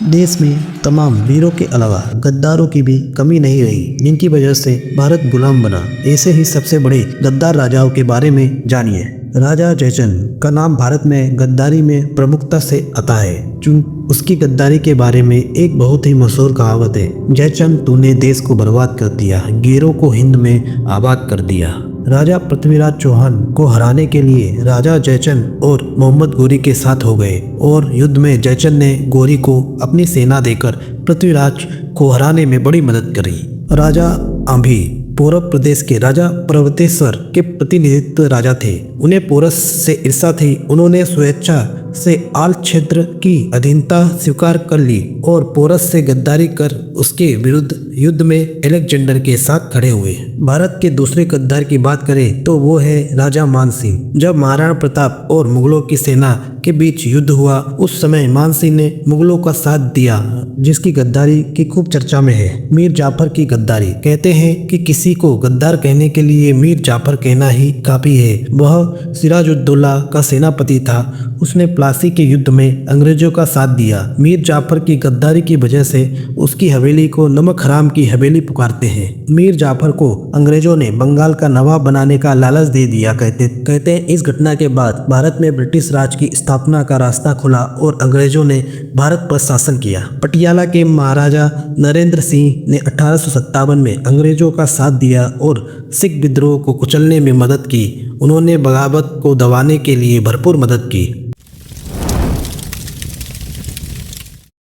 देश में तमाम वीरों के अलावा गद्दारों की भी कमी नहीं रही, जिनकी वजह से भारत गुलाम बना। ऐसे ही सबसे बड़े गद्दार राजाओं के बारे में जानिए। राजा जयचंद का नाम भारत में गद्दारी में प्रमुखता से आता है। उसकी गद्दारी के बारे में एक बहुत ही मशहूर कहावत है, जयचंद तूने देश को बर्बाद कर दिया, गैरों को हिंद में आबाद कर दिया। राजा पृथ्वीराज चौहान को हराने के लिए राजा जयचंद और मोहम्मद गोरी के साथ हो गए और युद्ध में जयचंद ने गोरी को अपनी सेना देकर पृथ्वीराज को हराने में बड़ी मदद करी। राजा आंभी पौरव प्रदेश के राजा पर्वतेश्वर के प्रतिनिधित्व राजा थे। उन्हें पोरस से ईर्ष्या थी। उन्होंने स्वेच्छा से आल क्षेत्र की अधीनता स्वीकार कर ली और पोरस से गद्दारी कर उसके विरुद्ध युद्ध में अलेक्जेंडर के साथ खड़े हुए। भारत के दूसरे गद्दार की बात करें तो वो है राजा मान सिंह। जब महाराणा प्रताप और मुगलों की सेना के बीच युद्ध हुआ, उस समय मान सिंह ने मुगलों का साथ दिया, जिसकी गद्दारी की खूब चर्चा में है। मीर जाफर की गद्दारी। कहते हैं कि किसी को गद्दार कहने के लिए मीर जाफर कहना ही काफी है। वह सिराजुद्दौला का सेनापति था। उसने प्लासी के युद्ध में अंग्रेजों का साथ दिया। मीर जाफर की गद्दारी की वजह से उसकी हवेली को नमक हराम की हवेली पुकारते हैं। मीर जाफर को अंग्रेजों ने बंगाल का नवाब बनाने का लालच दे दिया। कहते हैं इस घटना के बाद भारत में ब्रिटिश राज की स्थापना का रास्ता खुला और अंग्रेजों ने भारत पर शासन किया। पटियाला के महाराजा नरेंद्र सिंह ने 1857 में अंग्रेजों का साथ दिया और सिख विद्रोह को कुचलने में मदद की। उन्होंने बगावत को दबाने के लिए भरपूर मदद की।